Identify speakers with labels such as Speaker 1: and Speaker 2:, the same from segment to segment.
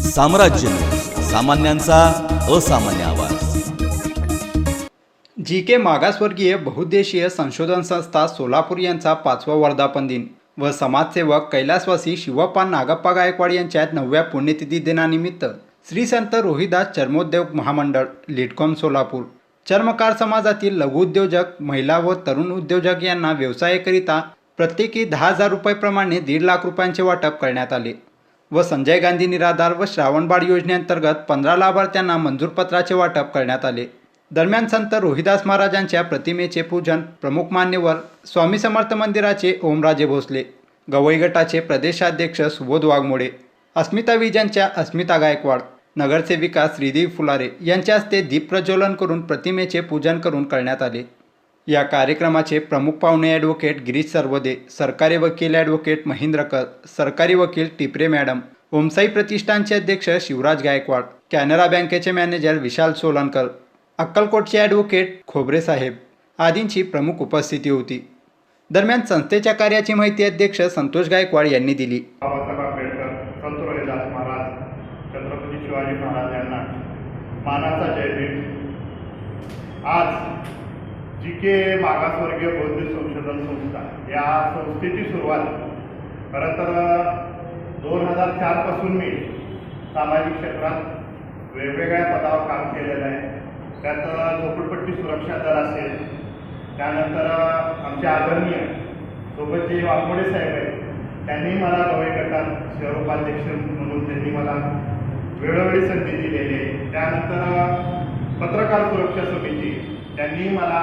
Speaker 1: साम्राज्य न्यूज, सामान्यांचा असामान्य आवाज.
Speaker 2: जी.के. मागासवर्गीय बहुउद्देशीय संशोधन संस्था सोलापूर यांचा 5वा वर्धापन दिन व समाजसेवक कैलासवासी शिवप्पा नागप्पा गायकवाड यांच्या 9व्या पुण्यतिथी दिनानिमित्त श्री संत रोहिदास चर्मोद्योग महामंडळ लिडकॉम सोलापूर चर्मकार समाजातील लघुउद्योजक महिला व तरुण उद्योजक यांना व्यवसायाकरिता प्रत्येकी 10,000 रुपये प्रमाणे 1.5 लाख रुपयांचे वाटप करण्यात आले व संजय गांधी निराधार व श्रावणबाळ योजनेअंतर्गत 15 लाभार्थ्यांना मंजूरपत्राचे वाटप करण्यात आले. दरम्यान संत रोहिदास महाराजांच्या प्रतिमेचे पूजन प्रमुख मान्यवर स्वामी समर्थ मंदिराचे ओमराजे भोसले, गवई गटाचे प्रदेशाध्यक्ष सुबोध वाघमोडे, अस्मिता विजनच्या अस्मिता गायकवाड, नगरसेविका श्रीदेवी फुलारे यांच्या हस्ते दीप प्रज्वलन करून प्रतिमेचे पूजन करून करण्यात आले. या कार्यक्रमाचे प्रमुख पाहुणे ॲडव्होकेट गिरीश सरवदे, सरकारी वकील ॲडव्होकेट महेंद्र कर, सरकारी वकील टिपरे मॅडम, ओमसाई प्रतिष्ठानचे अध्यक्ष शिवराज गायकवाड, कॅनरा बँकेचे मॅनेजर विशाल सोलनकर, अक्कलकोटचे ॲडव्होकेट खोबरे साहेब आदींची प्रमुख उपस्थिती होती. दरम्यान संस्थेच्या कार्याची माहिती अध्यक्ष संतोष गायकवाड यांनी दिली.
Speaker 3: बाबासाहेब आंबेडकर, संत रोहिदास महाराज, छत्रपती शिवाजी महाराज यांना मानाचा जयभीम. आज जी.के. मागासवर्गीय बौद्ध संशोधन संस्था या संस्थेची सुरुवात खरं तर 2004 पासून मी सामाजिक क्षेत्रात वेगवेगळ्या पदावर काम केलेलं आहे. त्यात झोपडपट्टी सुरक्षा दल असेल, त्यानंतर आमचे आदरणीय सोबतचे वाघमोडे साहेब आहेत, त्यांनी मला गवई गटात शहर उपाध्यक्ष म्हणून त्यांनी मला वेळोवेळी संधी दिलेली आहे. त्यानंतर पत्रकार सुरक्षा समिती त्यांनी मला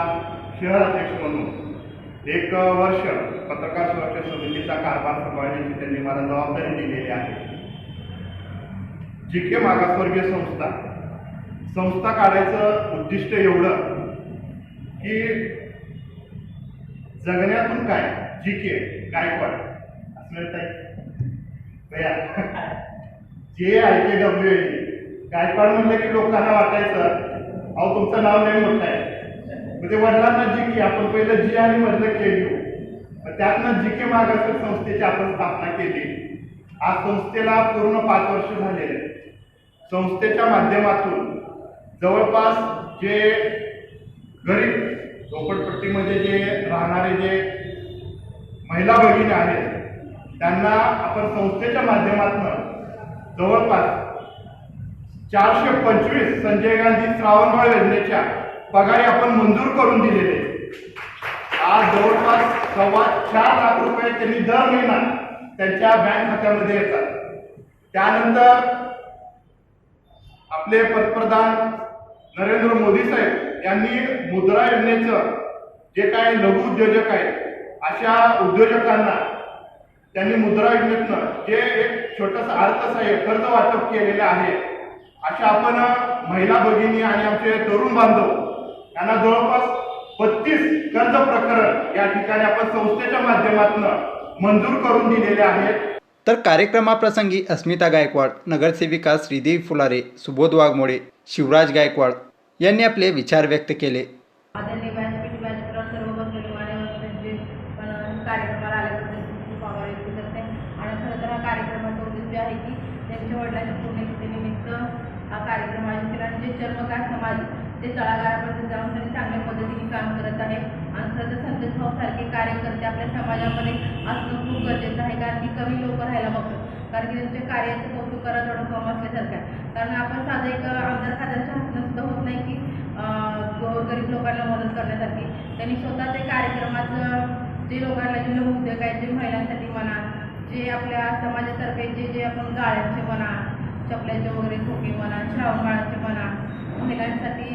Speaker 3: शहर अध्यक्ष म्हणून 1 वर्ष पत्रकार सुरक्षा समितीचा कारभार सांभाळण्याची त्यांनी मला जबाबदारी दिलेली आहे. जी.के. मागासवर्गीय संस्था काढायचं उद्दिष्ट एवढं की जगण्यातून काय जी.के. गायकवाड असं JIKWAD गायकवाड म्हणलं की लोकांना वाटायचं अहो तुमचं नाव लय मोठं आहे, म्हणजे वडिलांना जी.के. आपण पहिलं जी आणि मधलं के घेऊ, त्यातनं जी.के. मागासवर्गीय संस्थेची आपण स्थापना केली. आज संस्थेला पूर्ण 5 वर्ष झालेले. संस्थेच्या माध्यमातून जवळपास जे गरीब झोपडपट्टीमध्ये जे राहणारे जे महिला भगिनी आहेत त्यांना आपण संस्थेच्या माध्यमातून जवळपास 425 संजय गांधी श्रावणबाळ योजनेच्या पगारी आपण मंजूर करून दिलेले. आज जवळपास 4.25 लाख रुपये त्यांनी दर महिना त्यांच्या बँक खात्यामध्ये येतात. त्यानंतर आपले पंतप्रधान नरेंद्र मोदी साहेब यांनी मुद्रा योजनेचं जे काही लघु उद्योजक आहेत अशा उद्योजकांना त्यांनी मुद्रा योजनेतनं जे एक छोटंसं अर्थसहाय्य कर्ज वाटप केलेलं आहे. अशा आपण महिला भगिनी आणि आमचे तरुण बांधव यांना जवळपास 32 कर्ज प्रकरण या ठिकाणी आपण संस्थेच्या माध्यमातून मंजूर करून दिलेले आहेत.
Speaker 2: तर कार्यक्रमाप्रसंगी अस्मिता गायकवाड, नगरसेविका श्रीदेवी फुलारे, सुबोध वाघमोडे, शिवराज गायकवाड यांनी आपले विचार व्यक्त केले.
Speaker 4: आदरणीय व्यासपीठावर सर्व बसलेले मान्यवर कार्यक्रमाला आल्याबद्दल खूप आभार व्यक्त करते. आणि खरं तर हा कार्यक्रमाचा उद्देश आहे की त्यांच्या वडिलांच्या पुण्यतिथीनिमित्त हा कार्यक्रम आयोजित केला. आणि जे चर्मकार समाज ते तळागाळापर्यंत जाऊन त्यांनी चांगल्या पद्धतीने काम करत आहे. आणि खरं तर संतोष भाऊसारखे कार्यकर्ते आपल्या समाजामध्ये असणं खूप गरजेचं आहे, कारण की कमी लोक राहायला बघतात. कारण की त्यांच्या कार्याचं कौतुक करा थोडं कम असल्यासारखं आहे. कारण आपण साधं एक आमदार खात्याच्या हातनं सुद्धा होत नाही की गरीब लोकांना मदत करण्यासाठी. त्यांनी स्वतः ते कार्यक्रमाचं जे लोकांना जे उद्योग आहेत, जे महिलांसाठी म्हणा, जे आपल्या समाजातर्फे जे आपण गाळ्यांचे म्हणा, चपल्याचे वगैरे खोके म्हणा, श्रावणबाळाचे म्हणा, महिलांसाठी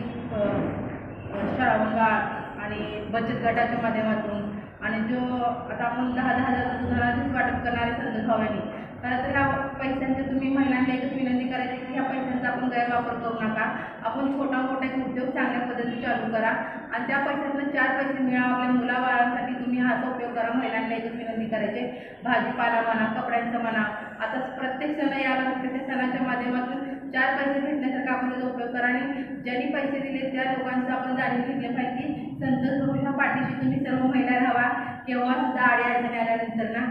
Speaker 4: श्रावणबाळ आणि बचत गटाच्या माध्यमातून आणि जो आता आपण 10,000 धनादेश वाटप करणारे संत भावांनी खरं तर ह्या पैशांचे तुम्ही महिलांना एकच विनंती करायची की ह्या पैशांचा आपण गैरवापर करू नका. आपण छोटा मोठा एक उद्योग चांगल्या पद्धतीने चालू करा आणि त्या पैशातनं 4 पैसे मिळावं आपल्या मुलाबाळांसाठी तुम्ही हाचा उपयोग करा. महिलांना एकच विनंती करायचे, भाजीपाला म्हणा, कपड्यांचं म्हणा, आता प्रत्येक सण याला त्या सणाच्या माध्यमातून 4 पैसे भेटण्यासारखा आपण त्याचा उपयोग करा. आणि ज्यांनी पैसे दिले त्या लोकांचं आपण जाणून घेतलं पाहिजे की संतोष भाऊच्या पाठीशी तुम्ही सर्व महिला राहावा केव्हा सुद्धा अडचणी आल्यानंतर ना.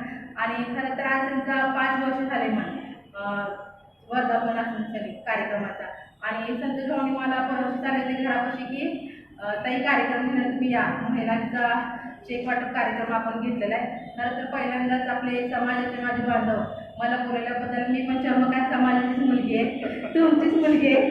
Speaker 4: आणि खरं तर आज त्यांचा 5 वर्ष झाले वर्धापन असं आणि संतोष भाऊनी मला परवाच सांगितले घरापाशी की ताई कार्यक्रम घेण्यात तुम्ही या. महिलांचा चेक वाटप कार्यक्रम आपण घेतलेला आहे. खरं तर पहिल्यांदाच आपले समाजाचे माझे बांधव मला बोलवल्याबद्दल मी पण चमकात समाजाचीच मुलगी आहे, तुमचीच मुलगी आहे.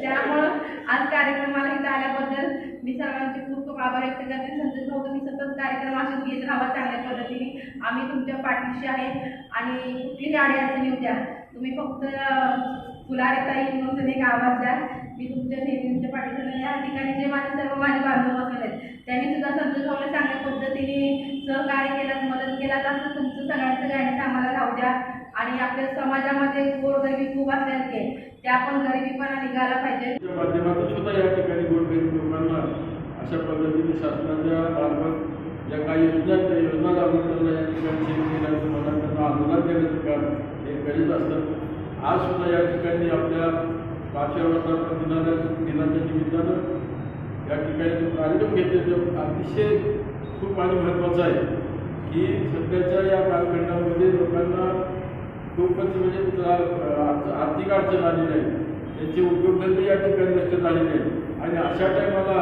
Speaker 4: त्यामुळं आज कार्यक्रमाला इथं आल्याबद्दल मी सर्वांचे खूप खूप आभार व्यक्त करते. संतोष भाऊ तुम्ही सतत कार्यक्रम असेच घेत राहा चांगल्या पद्धतीने. आम्ही तुमच्या पाठीशी आहे आणि कुठलीही अडचणी उद्या तुम्ही फक्त फुलारेताई म्हणून एक आवाज द्या. मी तुमच्या नेहमीच्या पाठीशी या ठिकाणी जे माझे बांधव बसले आहेत त्यांनी सुद्धा संतोष भाऊला चांगल्या पद्धतीने सहकार्य केलं, मदत केला. असं तुमचं सगळ्यांचं गायडन्स आम्हाला राहू द्या. आणि आपल्या समाजामध्ये गोरगरिबी खूप असल्याचे त्या पण गरिबीपणा निघाला पाहिजे.
Speaker 5: त्या माध्यमातून सुद्धा या ठिकाणी गोरगरीब लोकांना अशा पद्धतीने शासनाच्या मार्फत ज्या काही योजना आहेत त्या योजना लागू करणं या ठिकाणी शेतकऱ्यांचं मला त्यांना अनुदान देण्याचं काम हे करीत असतात. आज सुद्धा या ठिकाणी आपल्या 5व्या दिनाच्या निमित्तानं या ठिकाणी जो कार्यक्रम घेतले तो अतिशय खूप आणि महत्त्वाचा आहे की सध्याच्या या कालखंडामध्ये लोकांना खूपच म्हणजे आर्थिक अडचण आलेली आहे. त्यांचे उद्योगधंदे या ठिकाणी नष्ट झालेले आहेत आणि अशा टायमाला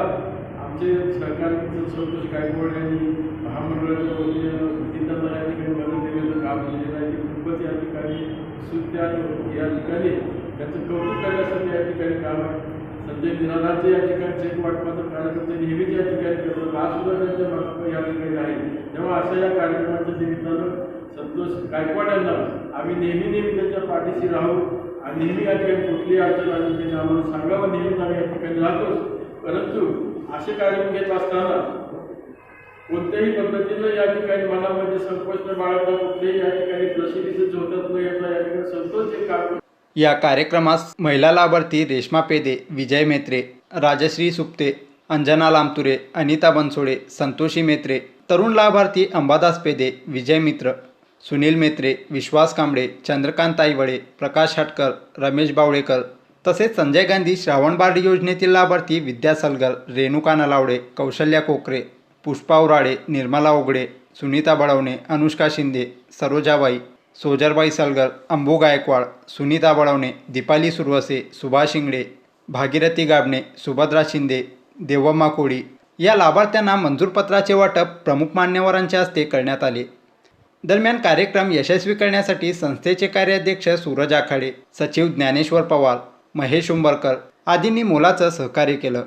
Speaker 5: आमचे सहकारी संतोष गायकवाड यांनी महामंडळाच्या वतीनं त्यांना या ठिकाणी मदत देण्याचं काम केलेलं आहे. ते खूपच या ठिकाणी सुद्धा या ठिकाणी त्याचं कौतुक करण्यासाठी या ठिकाणी काम आहे. संजय निराधारचे या ठिकाणी चेक वाटपाचं कार्यक्रम ते नेहमीच या ठिकाणी करतात. आज सुद्धा त्यांच्या मार्फत या ठिकाणी आहे. तेव्हा अशा या कार्यक्रमाच्या निमित्तानं संतोष गायकवाड यांना आम्ही नेहमी त्यांच्या पाठीशी राहू आणि नेहमी या ठिकाणी कुठलीही अडचण आली त्यांनी आम्हाला सांगावं. नेहमीच आम्ही या ठिकाणी राहतोच. परंतु असे कार्यक्रम घेत असताना कोणत्याही पद्धतीनं या ठिकाणी मनामध्ये संकोच न बाळगता कुठल्याही या ठिकाणी प्रसिद्धीचं झोतत न येता या ठिकाणी संतोष हे काम.
Speaker 2: या कार्यक्रमास महिला लाभार्थी रेश्मा पेदे, विजय मेत्रे, राजश्री सुप्ते, अंजना लामतुरे, अनिता बनसोडे, संतोषी मेत्रे, तरुण लाभार्थी अंबादास पेदे, विजय मित्र, सुनील मेत्रे, विश्वास कांबळे, चंद्रकांत ताईवडे, प्रकाश हटकर, रमेश बावळेकर तसेच संजय गांधी श्रावणबाळ योजनेतील लाभार्थी विद्या सलगर, रेणुका नलावडे, कौशल्या कोकरे, पुष्पा उराडे, निर्मला ओगडे, सुनीता बळवणे, अनुष्का शिंदे, सरोजाबाई, सोजरबाई सलगर, अंबू गायकवाड, सुनीता बळवणे, दीपाली सुरवसे, सुभाष शिंगडे, भागीरथी गाबणे, सुभद्रा शिंदे, देवम्मा कोळी या लाभार्थ्यांना मंजूरपत्राचे वाटप प्रमुख मान्यवरांच्या हस्ते करण्यात आले. दरम्यान कार्यक्रम यशस्वी करण्यासाठी संस्थेचे कार्याध्यक्ष सूरज आखाडे, सचिव ज्ञानेश्वर पवार, महेश उंबरकर आदींनी मोलाचं सहकार्य केलं.